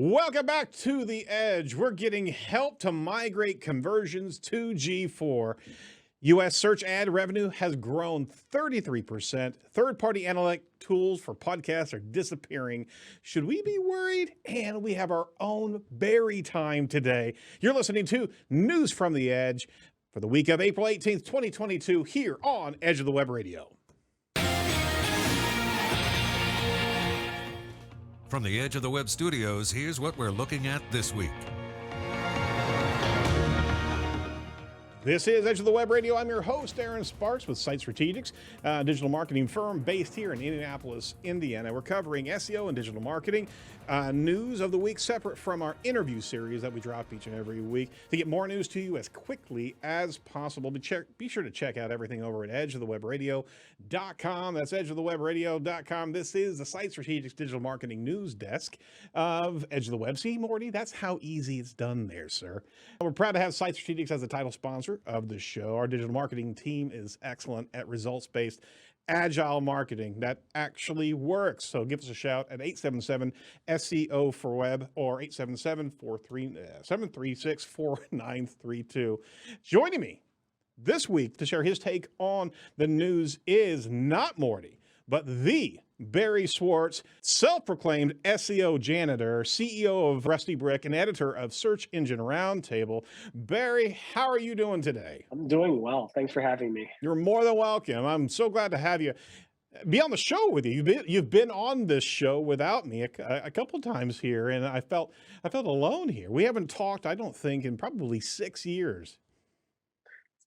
Welcome back to The Edge. We're getting help to migrate conversions to G4. U.S. search ad revenue has grown 33%. Third-party analytic tools for podcasts are disappearing. Should we be worried? And we have our own Barry time today. You're listening to News from The Edge for the week of April 18th, 2022, here on Edge of the Web Radio. From the Edge of the Web studios, here's what we're looking at this week. This is Edge of the Web Radio. I'm your host, Aaron Sparks with Site Strategics, a digital marketing firm based here in Indianapolis, Indiana. We're covering SEO and digital marketing news of the week, separate from our interview series that we drop each and every week. To get more news to you as quickly as possible, be sure to check out everything over at edgeofthewebradio.com. That's edgeofthewebradio.com. This is the Site Strategics digital marketing news desk of Edge of the Web. See, Morty, that's how easy it's done there, sir. We're proud to have Site Strategics as the title sponsor of the show. Our digital marketing team is excellent at results-based agile marketing that actually works. So give us a shout at 877-SEO for web or 877-736-4932. Joining me this week to share his take on the news is not Morty, but the Barry Schwartz, self-proclaimed SEO janitor, CEO of Rusty Brick, and editor of Search Engine Roundtable. Barry, how are you doing today? I'm doing well. Thanks for having me. You're more than welcome. I'm so glad to have you be on the show with you. You've been on this show without me a couple times here, and I felt alone here. We haven't talked, I don't think, in probably 6 years.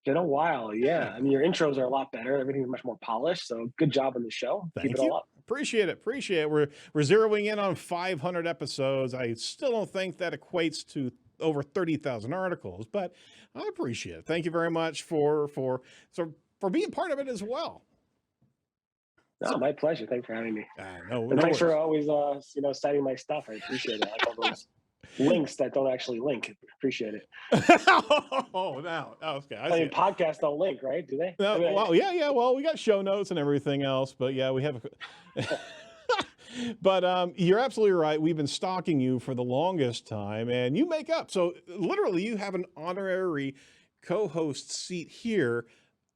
Been a while, yeah. I mean, your intros are a lot better. Everything's much more polished. So good job on the show. Thank Keep it you. all up. Appreciate it. We're zeroing in on 500 episodes. I still don't think that equates to over 30,000 articles, but I appreciate it. Thank you very much for being part of it as well. No, my pleasure. Thanks for having me. And thanks for always, citing my stuff. I appreciate it. I like all those links that don't actually link. Appreciate it. Okay. I mean, podcasts don't link, right? Do they? No, well, yeah. Well, we got show notes and everything else, but yeah, we have. But you're absolutely right. We've been stalking you for the longest time, and you make up. So literally, you have an honorary co-host seat here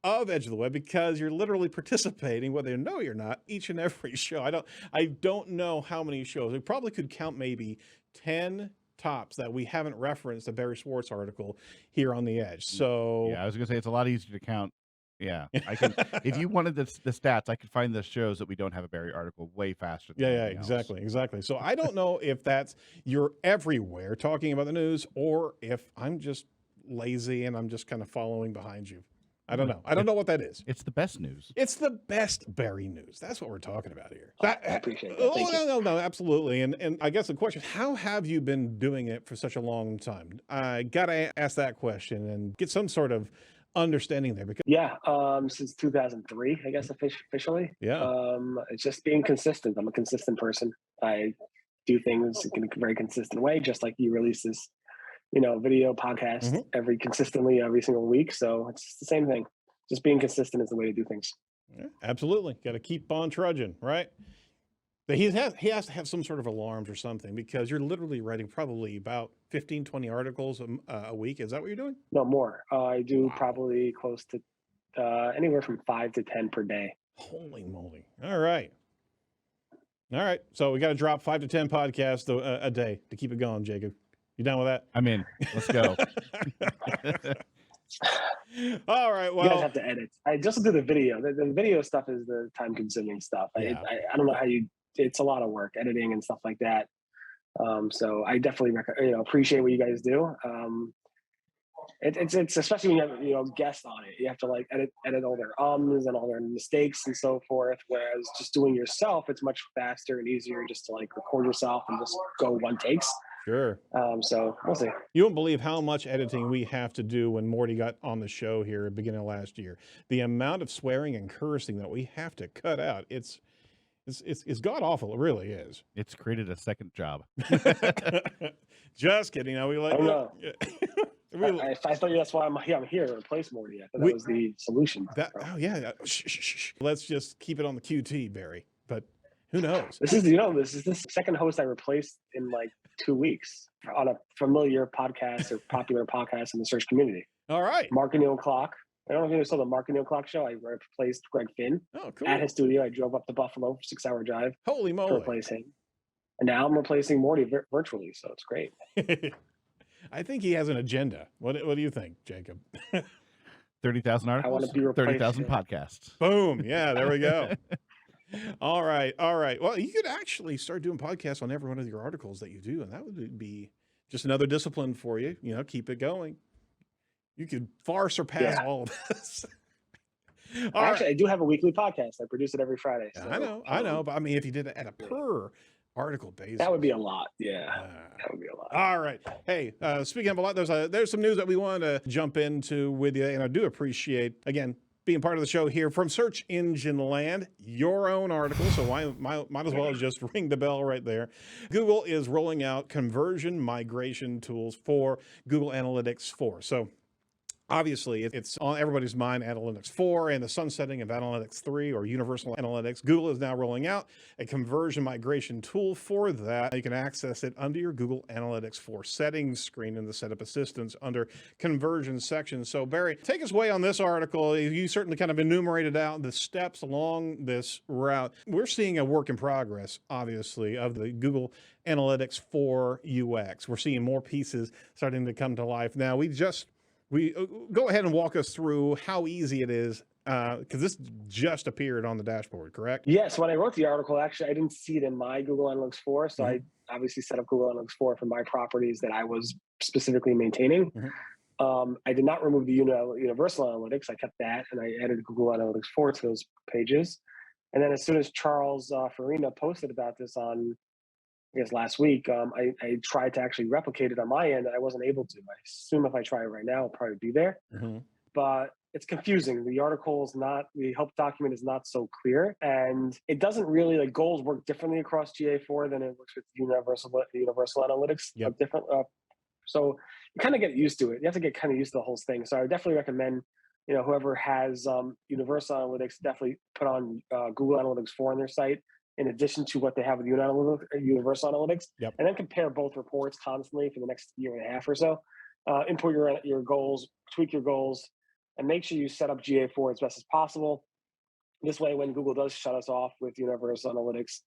of Edge of the Web because you're literally participating, whether you know you're not, each and every show. I don't know how many shows. We probably could count maybe 10 tops that we haven't referenced a Barry Schwartz article here on the Edge. So yeah, I was gonna say it's a lot easier to count. Yeah, I can. If you wanted the stats, I could find the shows that we don't have a Barry article way faster. Than exactly. So I don't know if that's you're everywhere talking about the news, or if I'm just lazy and I'm just kind of following behind you. I don't know. I don't know what that is. It's the best news. It's the best Barry news. That's what we're talking about here. I appreciate that. No, absolutely. And I guess the question, how have you been doing it for such a long time? I got to ask that question and get some sort of understanding there. Because since 2003, I guess officially. Yeah. It's just being consistent. I'm a consistent person. I do things in a very consistent way, just like you release this video podcast every single week. So it's the same thing. Just being consistent is the way to do things. Yeah, absolutely. Got to keep on trudging, right? But he has to have some sort of alarms or something because you're literally writing probably about 15, 20 articles a week. Is that what you're doing? No, more. I do probably close to anywhere from 5 to 10 per day. Holy moly. All right. So we got to drop 5 to 10 podcasts a day to keep it going, Jacob. You down with that? I'm in. Let's go. All right. Well, you guys have to edit. I just do the video. The video stuff is the time-consuming stuff. I don't know how it's a lot of work, editing and stuff like that. So I definitely appreciate what you guys do. It's especially when you have guests on it. You have to edit all their and all their mistakes and so forth. Whereas just doing yourself, it's much faster and easier just to record yourself and just go one takes. Sure. So we'll see. You won't believe how much editing we have to do when Morty got on the show here at the beginning of last year. The amount of swearing and cursing that we have to cut out. It's god awful. It really is. It's created a second job. Just kidding. Now we like. I don't know. I thought that's why I'm here to replace Morty. I thought that was the solution. Shh. Let's just keep it on the QT, Barry. But who knows? This is the second host I replaced in 2 weeks on a familiar podcast or popular podcast in the search community. All right. Mark O'Neill Clock. I don't know if you saw the Mark O'Neill Clock show. I replaced Greg Finn at his studio. I drove up to Buffalo for a 6-hour drive. Holy moly. To replace him. And now I'm replacing Morty virtually, so it's great. I think he has an agenda. What do you think, Jacob? 30,000 articles. I want to be replaced. 30,000 podcasts. Boom. Yeah, there we go. All right. Well, you could actually start doing podcasts on every one of your articles that you do, and that would be just another discipline for you. Keep it going. You could far surpass all of this. Actually, I do have a weekly podcast. I produce it every Friday. So, I know. But I mean, if you did it at a per article basis, that would be a lot. Yeah, that would be a lot. All right. Hey, speaking of a lot, there's some news that we want to jump into with you, and I do appreciate, again, being part of the show here from Search Engine Land, your own article. So might as well just ring the bell right there. Google is rolling out conversion migration tools for Google Analytics 4. So obviously, it's on everybody's mind, Analytics 4 and the sunsetting of Analytics 3 or Universal Analytics. Google is now rolling out a conversion migration tool for that. You can access it under your Google Analytics 4 settings screen in the setup assistance under conversion section. So Barry, take us away on this article. You certainly kind of enumerated out the steps along this route. We're seeing a work in progress, obviously, of the Google Analytics 4 UX. We're seeing more pieces starting to come to life. Now, we go ahead and walk us through how easy it is, because this just appeared on the dashboard, correct? Yes. When I wrote the article, actually, I didn't see it in my Google Analytics 4. So I obviously set up Google Analytics 4 for my properties that I was specifically maintaining. I did not remove the Universal Analytics. I kept that, and I added Google Analytics 4 to those pages. And then as soon as Charles Farina posted about this on, I guess, last week, I tried to actually replicate it on my end, and I wasn't able to. I assume if I try it right now, it'll probably be there. But it's confusing. The help document is not so clear, and it doesn't really, goals work differently across GA4 than it works with Universal Analytics. Different. So you kind of get used to it. You have to get kind of used to the whole thing. So I would definitely recommend, whoever has Universal Analytics, definitely put on Google Analytics 4 on their site, in addition to what they have with Universal Analytics, and then compare both reports constantly for the next year and a half or so. Input your goals, tweak your goals, and make sure you set up GA4 as best as possible. This way, when Google does shut us off with Universal Analytics,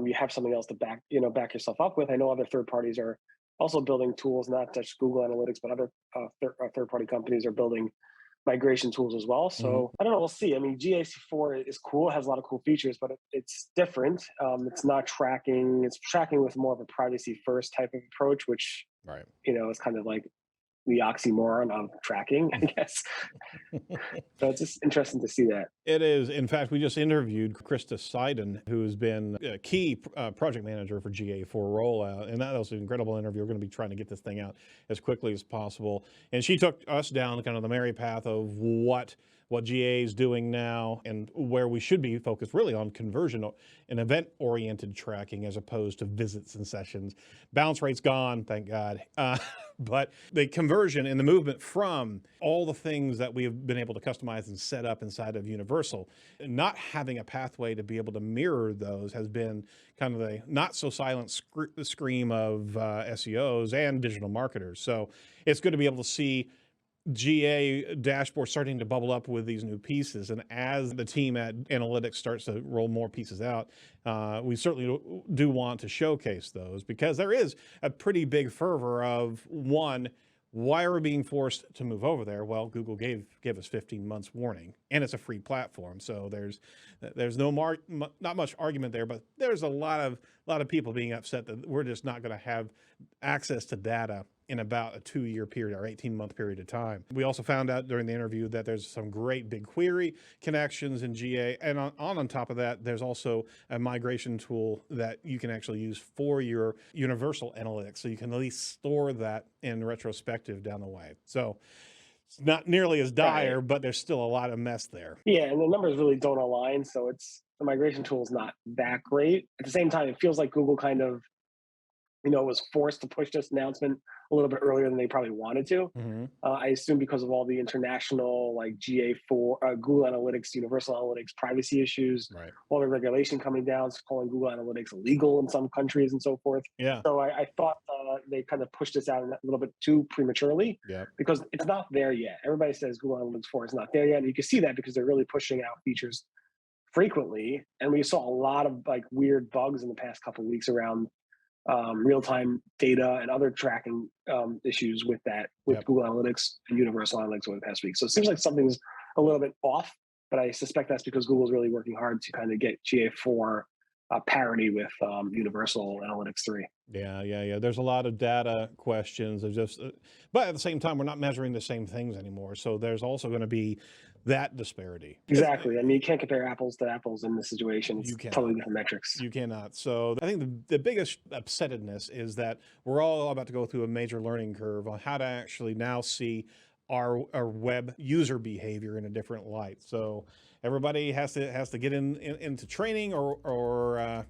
you have something else to back yourself up with. I know other third parties are also building tools, not just Google Analytics, but other third-party companies are building migration tools as well. So I don't know, we'll see. I mean, GA4 is cool, it has a lot of cool features, but it's different. It's not tracking. It's tracking with more of a privacy first type of approach, which, is kind of like the oxymoron of tracking, I guess. So it's just interesting to see that. It is. In fact, we just interviewed Krista Seiden, who has been a key project manager for GA4 rollout. And that was an incredible interview. We're going to be trying to get this thing out as quickly as possible. And she took us down kind of the merry path of what GA is doing now and where we should be focused really on conversion and event-oriented tracking as opposed to visits and sessions. Bounce rate's gone, thank God. But the conversion and the movement from all the things that we have been able to customize and set up inside of Universal, not having a pathway to be able to mirror those has been kind of the not so silent scream of SEOs and digital marketers. So it's good to be able to see GA dashboard starting to bubble up with these new pieces. And as the team at Analytics starts to roll more pieces out, we certainly do want to showcase those, because there is a pretty big fervor of, one, why are we being forced to move over there? Well, Google gave us 15 months warning, and it's a free platform. So there's not much argument there, but there's a lot of people being upset that we're just not going to have access to data in about a 2-year period or 18-month period of time. We also found out during the interview that there's some great BigQuery connections in GA. And on top of that, there's also a migration tool that you can actually use for your Universal Analytics. So you can at least store that in retrospective down the way. So it's not nearly as dire, but there's still a lot of mess there. Yeah, and the numbers really don't align. So the migration tool is not that great. At the same time, it feels like Google kind of, was forced to push this announcement a little bit earlier than they probably wanted to. I assume because of all the international like GA4, Google Analytics, Universal Analytics, privacy issues, Right. all the regulation coming down, calling Google Analytics illegal in some countries and so forth. Yeah. So I thought they kind of pushed this out a little bit too prematurely because it's not there yet. Everybody says Google Analytics 4 is not there yet. And you can see that because they're really pushing out features frequently. And we saw a lot of like weird bugs in the past couple of weeks around real-time data and other tracking issues with Google Analytics and Universal Analytics over the past week. So it seems like something's a little bit off, but I suspect that's because Google's really working hard to kind of get GA4 parity with Universal Analytics 3. Yeah. There's a lot of data questions of just, but at the same time, we're not measuring the same things anymore. So there's also going to be that disparity. Exactly. I mean, you can't compare apples to apples in this situation. It's totally different metrics. You cannot. So I think the biggest upsetedness is that we're all about to go through a major learning curve on how to actually now see our web user behavior in a different light. So everybody has to get into training or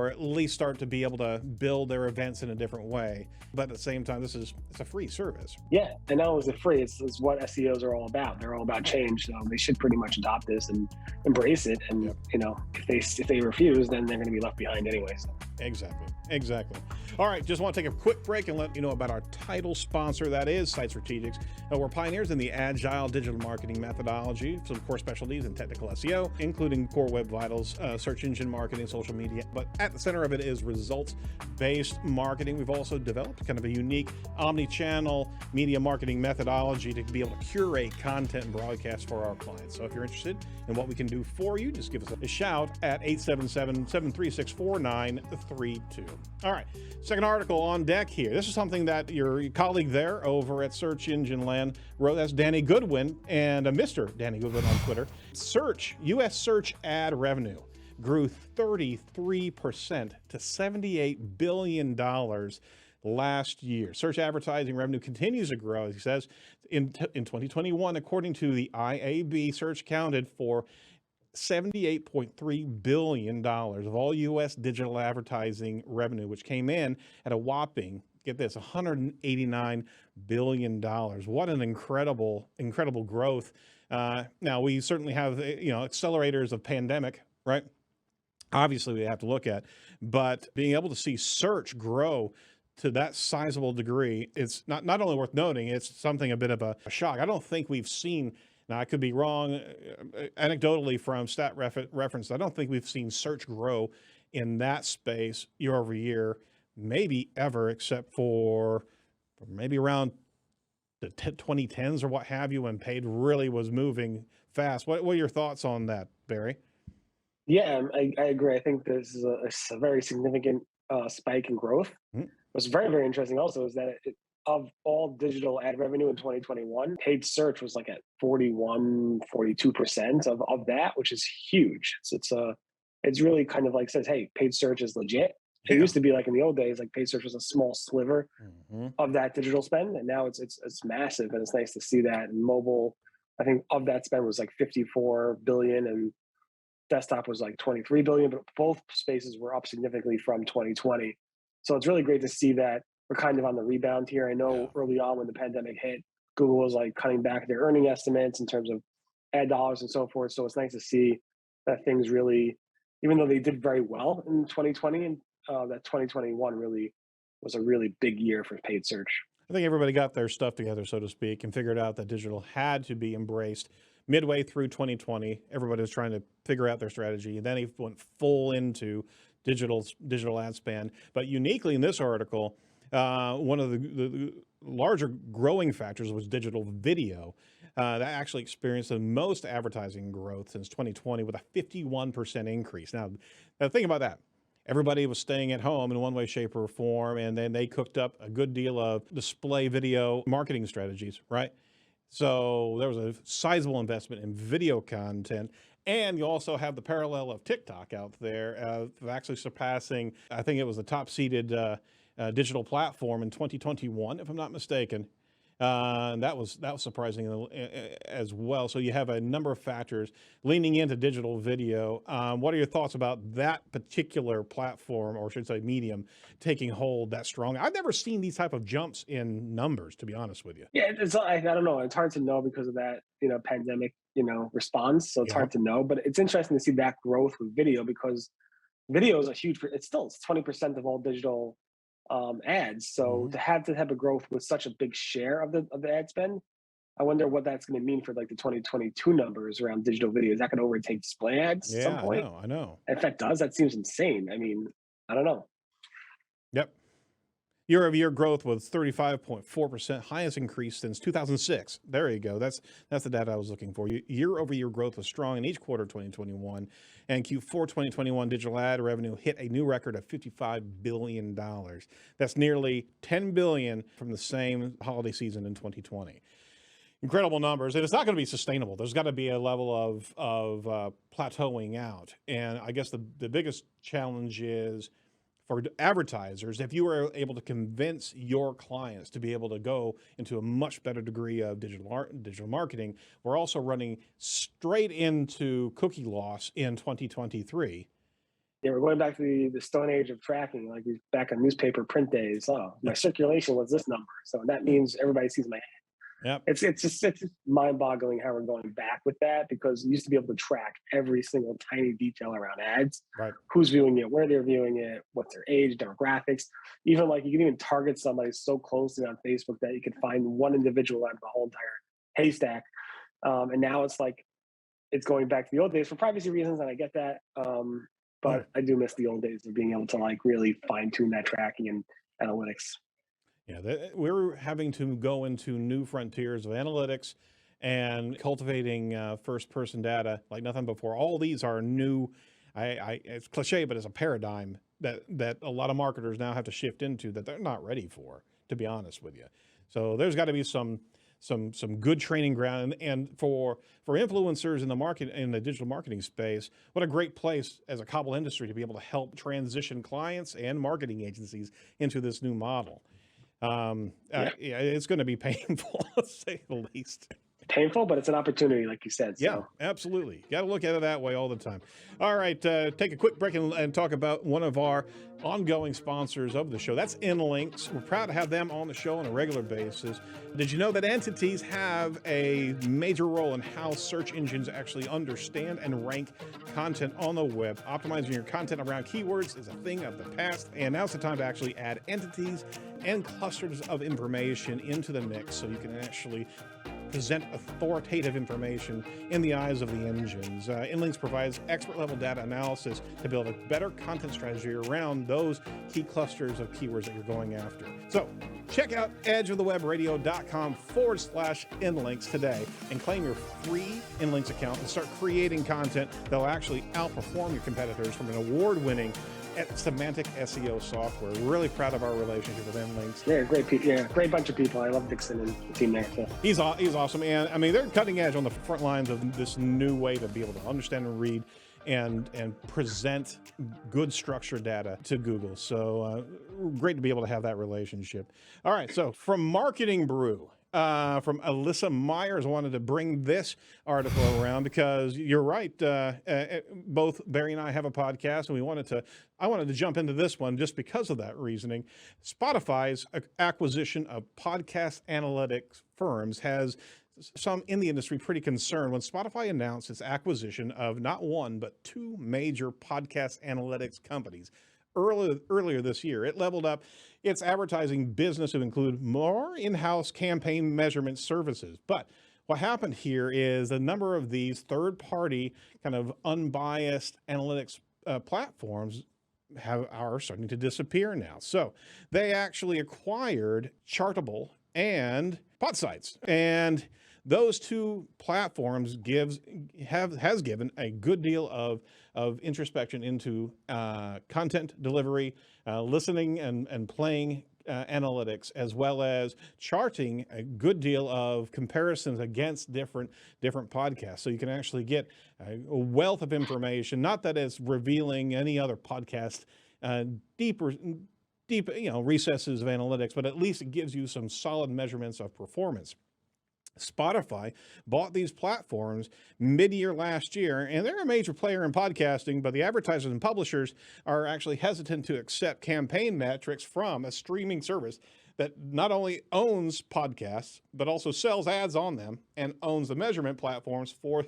at least start to be able to build their events in a different way. But at the same time, it's a free service. Yeah, and not only is it free, it's what SEOs are all about. They're all about change, so they should pretty much adopt this and embrace it. And if they refuse, then they're going to be left behind anyway. So. Exactly. All right, just want to take a quick break and let you know about our title sponsor, that is Site Strategics. We're pioneers in the agile digital marketing methodology, some core specialties in technical SEO, including core web vitals, search engine marketing, social media. But at the center of it is results-based marketing. We've also developed kind of a unique omni-channel media marketing methodology to be able to curate content and broadcast for our clients. So if you're interested in what we can do for you, just give us a shout at 877-736-4932. All right, second article on deck here. This is something that your colleague there over at Search Engine Land wrote. That's Danny Goodwin and Mr. Danny Goodwin on Twitter. U.S. search ad revenue grew 33% to $78 billion last year. Search advertising revenue continues to grow, as he says. In 2021, according to the IAB, search accounted for $78.3 billion of all U.S. digital advertising revenue, which came in at a whopping, get this, $189 billion. What an incredible growth. Now, we certainly have, accelerators of pandemic, right? Obviously, we have to look at, but being able to see search grow to that sizable degree, it's not only worth noting, it's something a bit of a shock. I don't think we've seen, now I could be wrong, anecdotally from stat reference, I don't think we've seen search grow in that space year over year, maybe ever, except for maybe around the 2010s or what have you, when paid really was moving fast. What are your thoughts on that, Barry? Yeah, I agree. I think this is a very significant spike in growth. What's very, very interesting also is that of all digital ad revenue in 2021, paid search was like at 42% of that, which is huge. It's really kind of like says, hey, paid search is legit. It used to be like in the old days, like paid search was a small sliver of that digital spend, and now it's massive, and it's nice to see that. And mobile, I think of that spend was like 54 billion, and desktop was like 23 billion, but both spaces were up significantly from 2020. So it's really great to see that we're kind of on the rebound here. I know early on when the pandemic hit, Google was like cutting back their earning estimates in terms of ad dollars and so forth. So it's nice to see that things really, even though they did very well in 2020, and that 2021 really was a really big year for paid search. I think everybody got their stuff together, so to speak, and figured out that digital had to be embraced midway through 2020. Everybody was trying to figure out their strategy, and then he went full into digital ad spend. But uniquely in this article, one of the larger growing factors was digital video. That actually experienced the most advertising growth since 2020 with a 51% increase. Now, think about that. Everybody was staying at home in one way, shape, or form, and then they cooked up a good deal of display video marketing strategies, right? So there was a sizable investment in video content. And you also have the parallel of TikTok out there, actually surpassing, I think it was the top seeded digital platform in 2021, if I'm not mistaken. And that was surprising as well. So you have a number of factors leaning into digital video. What are your thoughts about that particular platform, or should I say medium, taking hold that strong? I've never seen these type of jumps in numbers, to be honest with you. Yeah, I don't know. It's hard to know because of that, pandemic, response. So it's Yeah. hard to know. But it's interesting to see that growth with video because video is it's 20% of all digital ads. So Mhm. to have that type of growth with such a big share of the ad spend, I wonder what that's going to mean for like the 2022 numbers around digital video. Is that going to overtake display ads at some Yeah, point? I know. If that does, that seems insane. I mean, I don't know. Yep. Year-over-year growth was 35.4%, highest increase since 2006. There you go. That's the data I was looking for. Year-over-year growth was strong in each quarter of 2021, and Q4 2021 digital ad revenue hit a new record of $55 billion. That's nearly $10 billion from the same holiday season in 2020. Incredible numbers, and it's not going to be sustainable. There's got to be a level of plateauing out, and I guess the biggest challenge is for advertisers, if you were able to convince your clients to be able to go into a much better degree of digital marketing, we're also running straight into cookie loss in 2023. Yeah, we're going back to the stone age of tracking, like back on newspaper print days. Oh, my circulation was this number, so that means everybody sees my. Yep. It's just mind-boggling how we're going back with that because you used to be able to track every single tiny detail around ads, Right. who's viewing it, where they're viewing it, what's their age, demographics. Even like you can even target somebody so closely on Facebook that you can find one individual out of the whole entire haystack. And now it's going back to the old days for privacy reasons, and I get that. But I do miss the old days of being able to like really fine-tune that tracking and analytics. Yeah, we're having to go into new frontiers of analytics and cultivating first-person data like nothing before. All these are new. It's cliche, but it's a paradigm that a lot of marketers now have to shift into that they're not ready for, to be honest with you. So there's got to be some good training ground, and for influencers in the digital marketing space, what a great place as a cobble industry to be able to help transition clients and marketing agencies into this new model. Yeah, it's going to be painful, to say the least. Painful, but it's an opportunity, like you said. So. Yeah, absolutely. Got to look at it that way all the time. All right, take a quick break and talk about one of our ongoing sponsors of the show. That's InLinks. We're proud to have them on the show on a regular basis. Did you know that entities have a major role in how search engines actually understand and rank content on the web? Optimizing your content around keywords is a thing of the past, and now's the time to actually add entities and clusters of information into the mix so you can actually present authoritative information in the eyes of the engines. InLinks provides expert-level data analysis to build a better content strategy around those key clusters of keywords that you're going after. So check out edgeoftheweb.com/InLinks today and claim your free InLinks account and start creating content that will actually outperform your competitors from an award-winning semantic SEO software. We're really proud of our relationship with InLinks. Yeah, great bunch of people. I love Dixon and the team there. So. He's awesome, and I mean they're cutting edge on the front lines of this new way to be able to understand and read and present good structured data to Google. So great to be able to have that relationship. All right, so from Marketing Brew. From Alyssa Myers, I wanted to bring this article around because you're right. Both Barry and I have a podcast, and I wanted to jump into this one just because of that reasoning. Spotify's acquisition of podcast analytics firms has some in the industry pretty concerned when Spotify announced its acquisition of not one, but two major podcast analytics companies. Earlier this year, it leveled up its advertising business to include more in-house campaign measurement services. But what happened here is the number of these third-party kind of unbiased analytics platforms are starting to disappear now. So they actually acquired Chartable and PodSites, and those two platforms has given a good deal of introspection into content delivery, listening and playing analytics, as well as charting a good deal of comparisons against different podcasts. So you can actually get a wealth of information, not that it's revealing any other podcast deeper deep, recesses of analytics, but at least it gives you some solid measurements of performance. Spotify bought these platforms mid-year last year, and they're a major player in podcasting, but the advertisers and publishers are actually hesitant to accept campaign metrics from a streaming service that not only owns podcasts, but also sells ads on them and owns the measurement platforms for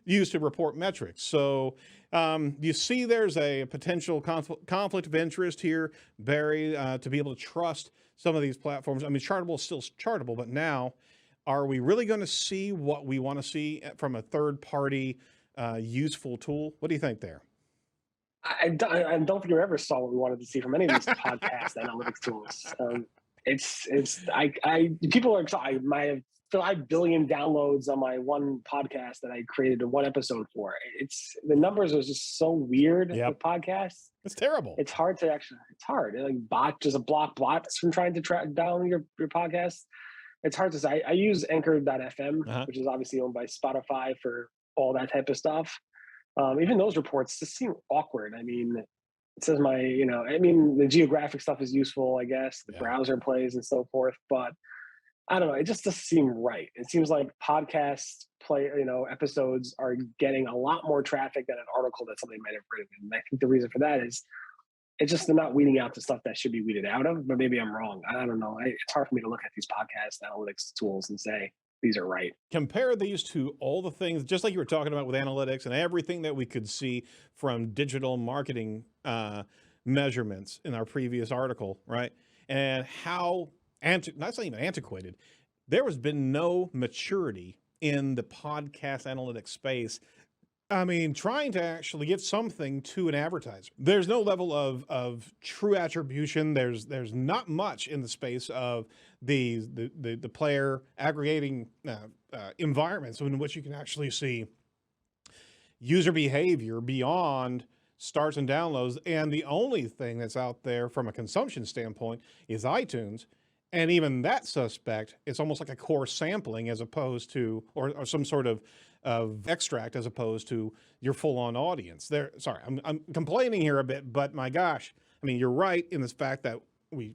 used to report metrics. So you see there's a potential conflict of interest here, Barry, to be able to trust some of these platforms. I mean, Chartable is still Chartable, but now are we really going to see what we want to see from a third-party useful tool? What do you think there? I don't think you ever saw what we wanted to see from any of these podcast analytics tools. People are excited. My 5 billion downloads on my one podcast that I created one episode for. The numbers are just so weird with podcasts. It's terrible. It's hard. Like just a block bots from trying to track down your podcast. It's hard to say. I use Anchor.fm, which is obviously owned by Spotify for all that type of stuff. Even those reports just seem awkward. I mean, it says the geographic stuff is useful, I guess. The browser plays and so forth, but I don't know. It just doesn't seem right. It seems like podcast episodes are getting a lot more traffic than an article that somebody might have written. And I think the reason for that is they're not weeding out the stuff that should be weeded out of, but maybe I'm wrong. I don't know. It's hard for me to look at these podcast analytics tools and say these are right. Compare these to all the things, just like you were talking about with analytics and everything that we could see from digital marketing measurements in our previous article, right? And how, not even antiquated, there has been no maturity in the podcast analytics space. I mean, trying to actually give something to an advertiser. There's no level of true attribution. There's not much in the space of the player aggregating environments in which you can actually see user behavior beyond starts and downloads. And the only thing that's out there from a consumption standpoint is iTunes. And even that suspect, it's almost like a core sampling as opposed to, or some sort of extract as opposed to your full-on audience. Sorry, I'm complaining here a bit, but my gosh, I mean, you're right in this fact that we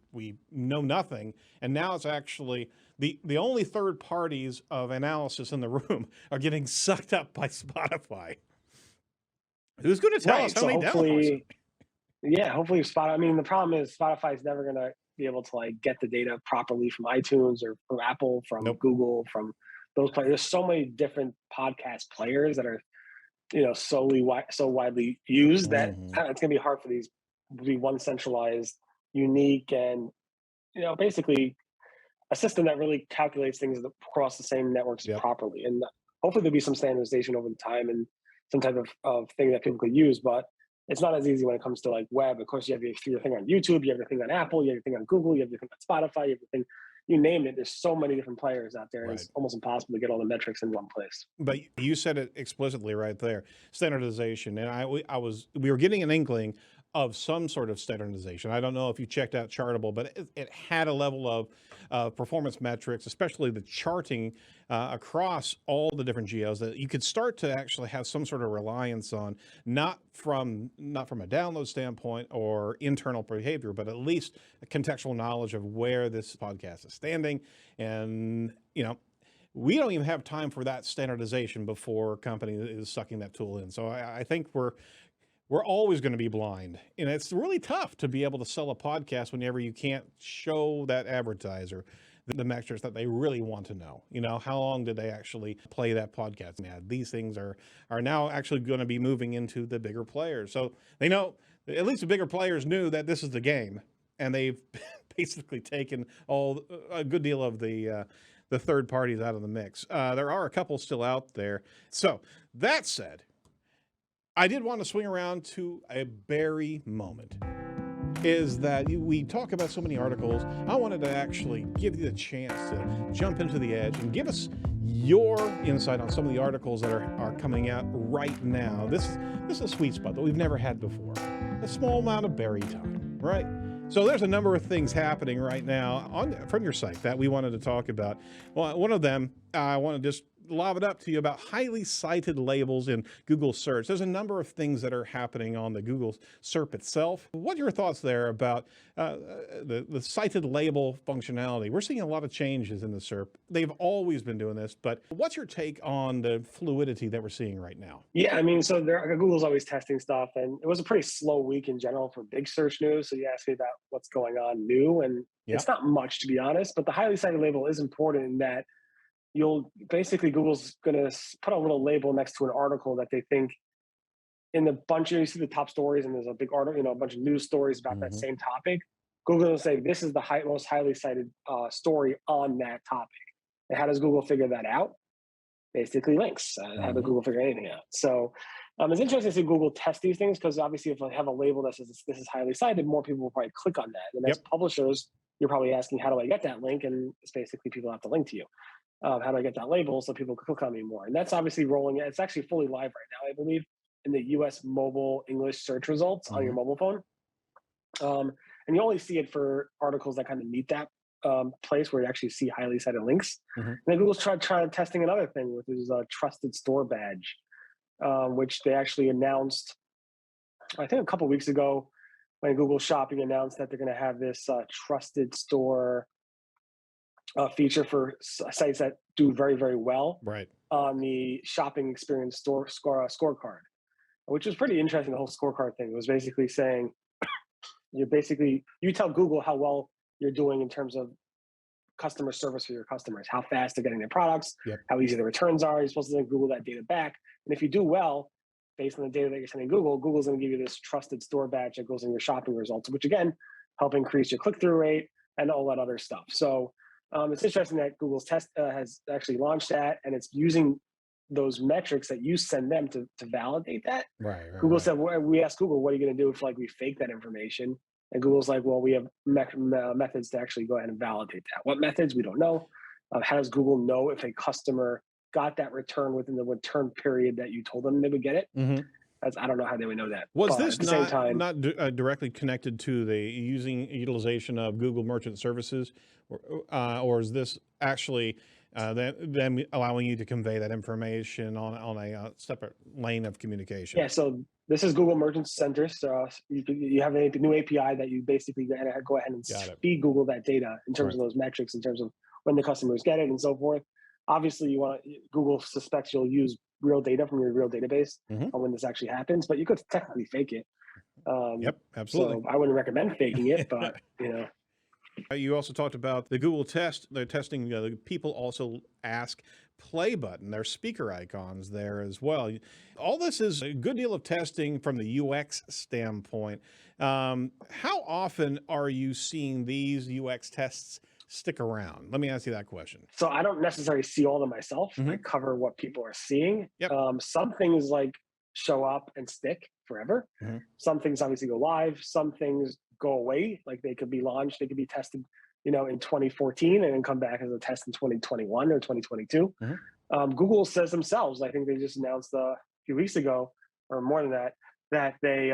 know nothing, and now it's actually the only third parties of analysis in the room are getting sucked up by Spotify. Who's going to tell us how many downloads? Yeah, hopefully Spotify. I mean, the problem is Spotify is never going to be able to get the data properly from iTunes or from Apple, from Google, from those players. There's so many different podcast players that are, so widely used that it's going to be hard for these to be one centralized, unique, and basically a system that really calculates things across the same networks properly. And hopefully there'll be some standardization over the time and some type of thing that people could use, but it's not as easy when it comes to web. Of course, you have your thing on YouTube, you have your thing on Apple, you have your thing on Google, you have your thing on Spotify, you have your thing, you name it. There's so many different players out there. Right. It's almost impossible to get all the metrics in one place. But you said it explicitly right there, standardization. And we were getting an inkling of some sort of standardization. I don't know if you checked out Chartable, but it had a level of performance metrics, especially the charting across all the different geos, that you could start to actually have some sort of reliance on, not from a download standpoint or internal behavior, but at least a contextual knowledge of where this podcast is standing. And, we don't even have time for that standardization before a company is sucking that tool in. So I think we're always going to be blind. And it's really tough to be able to sell a podcast whenever you can't show that advertiser the metrics that they really want to know. How long did they actually play that podcast? Yeah, these things are now actually going to be moving into the bigger players. So they know, at least the bigger players knew that this is the game. And they've basically taken a good deal of the third parties out of the mix. There are a couple still out there. So that said, I did want to swing around to a Barry moment. Is that we talk about so many articles. I wanted to actually give you the chance to jump into the edge and give us your insight on some of the articles that are coming out right now. This is a sweet spot that we've never had before. A small amount of Barry time, right? So there's a number of things happening right now from your site that we wanted to talk about. Well, one of them, I want to just lob it up to you about highly cited labels in Google search. There's a number of things that are happening on the Google SERP itself. What are your thoughts there about the cited label functionality? We're seeing a lot of changes in the SERP. They've always been doing this, but what's your take on the fluidity that we're seeing right now? Yeah, I mean, so Google's always testing stuff, and it was a pretty slow week in general for big search news. So you asked me about what's going on new, and it's not much, to be honest. But the highly cited label is important in that Google's going to put a little label next to an article that they think in the bunch of, you see the top stories, and there's a big article, a bunch of news stories about that same topic. Google will say, this is the most highly cited story on that topic. And how does Google figure that out? Basically links. How does Google figure anything out? So it's interesting to see Google test these things, because obviously if I have a label that says this is highly cited, more people will probably click on that. And as publishers, you're probably asking, how do I get that link? And it's basically people have to link to you. How do I get that label so people can click on me more? And that's obviously rolling. It's actually fully live right now, I believe, in the US mobile English search results on your mobile phone. And you only see it for articles that kind of meet that place where you actually see highly cited links. And then Google's tried testing another thing, which is a trusted store badge, which they actually announced, I think a couple of weeks ago, when Google Shopping announced that they're going to have this trusted store feature for sites that do very, very well on the shopping experience scorecard, which was pretty interesting. The whole scorecard thing was basically saying you tell Google how well you're doing in terms of customer service for your customers, how fast they're getting their products, how easy the returns are. You're supposed to then Google that data back. And if you do well, based on the data that you're sending Google's going to give you this trusted store badge that goes in your shopping results, which again, help increase your click-through rate and all that other stuff. So it's interesting that Google's test has actually launched that, and it's using those metrics that you send them to validate that. Google said, we asked Google, what are you going to do if we fake that information? And Google's like, well, we have methods to actually go ahead and validate that. What methods? We don't know. How does Google know if a customer got that return within the return period that you told them they would get it? I don't know how they would know that. Was this not directly connected to the utilization of Google Merchant Services, or is this actually them allowing you to convey that information on a separate lane of communication? Yeah, so this is Google Merchant Center. So you have a new API that you basically go ahead and feed Google that data in terms of those metrics, in terms of when the customers get it and so forth. Obviously, Google suspects you'll use real data from your real database on when this actually happens, but you could technically fake it. Absolutely. So I wouldn't recommend faking it, but You also talked about the Google test. They're testing, people also ask play button, their speaker icons there as well. All this is a good deal of testing from the UX standpoint. How often are you seeing these UX tests stick around? Let me ask you that question. So I don't necessarily see all of them myself. I cover what people are seeing. Some things show up and stick forever. Some things obviously go live. Some things go away. They could be launched, they could be tested, in 2014 and then come back as a test in 2021 or 2022. Google says themselves, I think they just announced a few weeks ago, or more than that they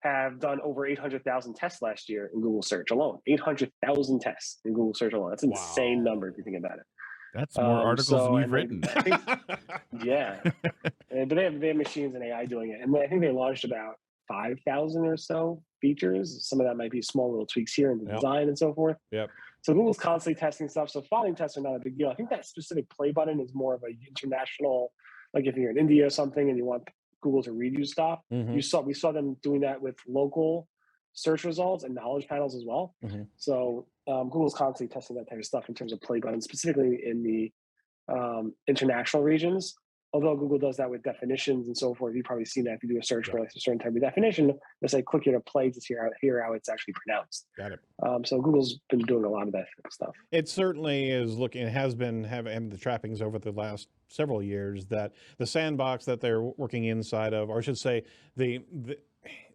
have done over 800,000 tests last year in Google search alone. 800,000 tests in Google search alone. That's an insane number if you think about it. That's more articles than you've written. Yeah. But they have machines and AI doing it. And I think they launched about 5,000 or so features. Some of that might be small little tweaks here in the design and so forth. So Google's constantly testing stuff. So following tests are not a big deal. I think that specific play button is more of an international, if you're in India or something and you want Google to read you stuff. We saw them doing that with local search results and knowledge panels as well. So Google's constantly testing that type of stuff in terms of play buttons, specifically in the international regions. Although Google does that with definitions and so forth, you've probably seen that if you do a search for a certain type of definition, they say click here to play to hear how it's actually pronounced. Got it. So Google's been doing a lot of that stuff. It certainly is it has been having the trappings over the last several years that the sandbox that they're working inside of, or I should say,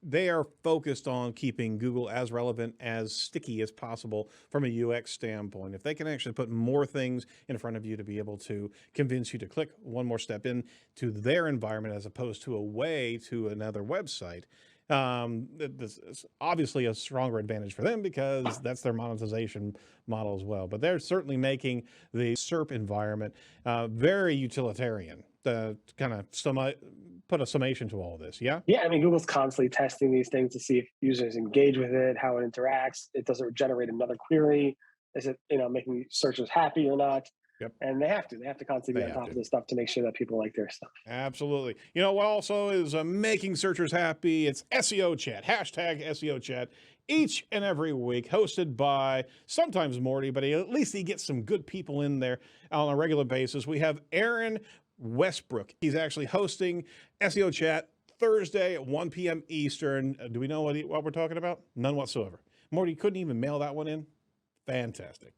they are focused on keeping Google as relevant, as sticky as possible from a UX standpoint. If they can actually put more things in front of you to be able to convince you to click one more step into their environment as opposed to away to another website, This is obviously a stronger advantage for them because that's their monetization model as well. But they're certainly making the SERP environment very utilitarian to kind of put a summation to all of this. Yeah. Yeah. I mean, Google's constantly testing these things to see if users engage with it, how it interacts. It doesn't generate another query. Is it, making searchers happy or not? Yep. And they have to constantly be on top of this stuff to make sure that people like their stuff. Absolutely. You know what also is making searchers happy? It's SEO Chat, hashtag SEO Chat, each and every week, hosted by sometimes Morty, but at least he gets some good people in there on a regular basis. We have Aaron Westbrook. He's actually hosting SEO Chat Thursday at 1 p.m. Eastern. Do we know what we're talking about? None whatsoever. Morty couldn't even mail that one in. Fantastic.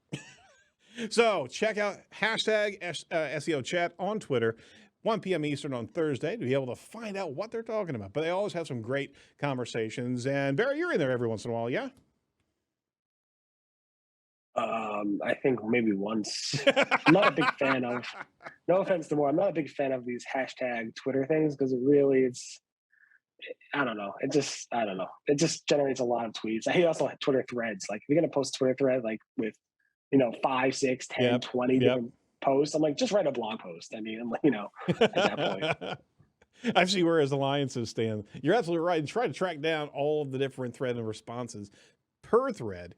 So check out hashtag SEO Chat on Twitter, 1 p.m. Eastern on Thursday to be able to find out what they're talking about. But they always have some great conversations. And Barry, you're in there every once in a while, yeah? I think maybe once. I'm not a big fan of, no offense to more, I'm not a big fan of these hashtag Twitter things because I don't know. It just generates a lot of tweets. I hate also Twitter threads. Like if you're going to post a Twitter thread, like with 5, 6, 10, 20 different posts. I'm like, just write a blog post. I mean, I'm like, at that point. I see where his alliances stand. You're absolutely right. Try to track down all of the different thread and responses per thread.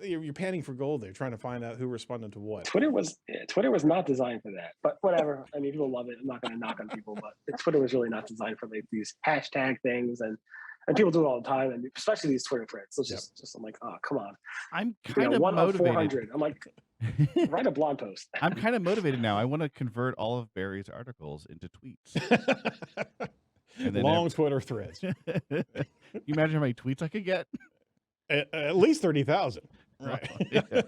You're panning for gold there, trying to find out who responded to what. Twitter was not designed for that, but whatever. I mean, people love it. I'm not going to knock on people, but Twitter was really not designed for like these hashtag things and people do it all the time, and especially these Twitter threads. So it's just I'm like, oh, come on. I'm kind of motivated. 400. I'm like, write a blog post. I'm kind of motivated now. I want to convert all of Barry's articles into tweets. And then long Twitter threads. You imagine how many tweets I could get? At least 30,000. Right. Yeah.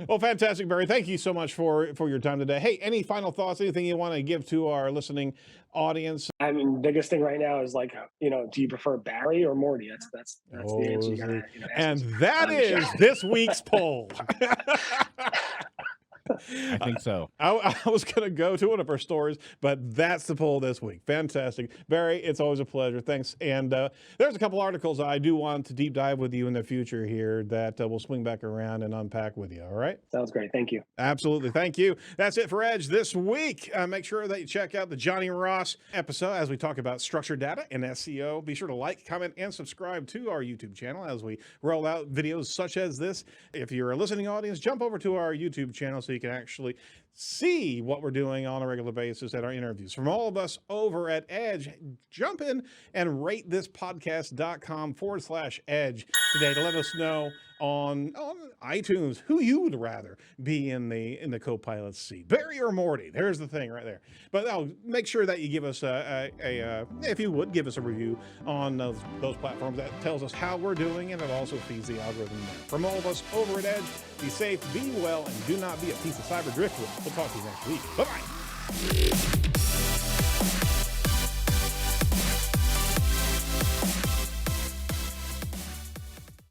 Well, fantastic, Barry. Thank you so much for your time today. Hey, any final thoughts? Anything you want to give to our listening audience? I mean, biggest thing right now is like, do you prefer Barry or Morty? That's the answer you gotta, and that is this week's poll. I think so. I was going to go to one of our stores, but that's the poll this week. Fantastic. Barry, it's always a pleasure. Thanks. And there's a couple articles I do want to deep dive with you in the future here that we'll swing back around and unpack with you. All right? Sounds great. Thank you. Absolutely. Thank you. That's it for Edge this week. Make sure that you check out the Johnny Ross episode as we talk about structured data and SEO. Be sure to like, comment, and subscribe to our YouTube channel as we roll out videos such as this. If you're a listening audience, jump over to our YouTube channel so you can actually see what we're doing on a regular basis at our interviews. From all of us over at Edge, jump in and rate this podcast.com/Edge today to let us know on iTunes who you would rather be in the co-pilot seat, Barry or Morty. There's the thing right there. But make sure that you give us if you would give us a review on those platforms. That tells us how we're doing, and it also feeds the algorithm there. From all of us over at Edge, be safe, be well, and do not be a piece of cyber driftwood. We'll talk to you next week. Bye-bye.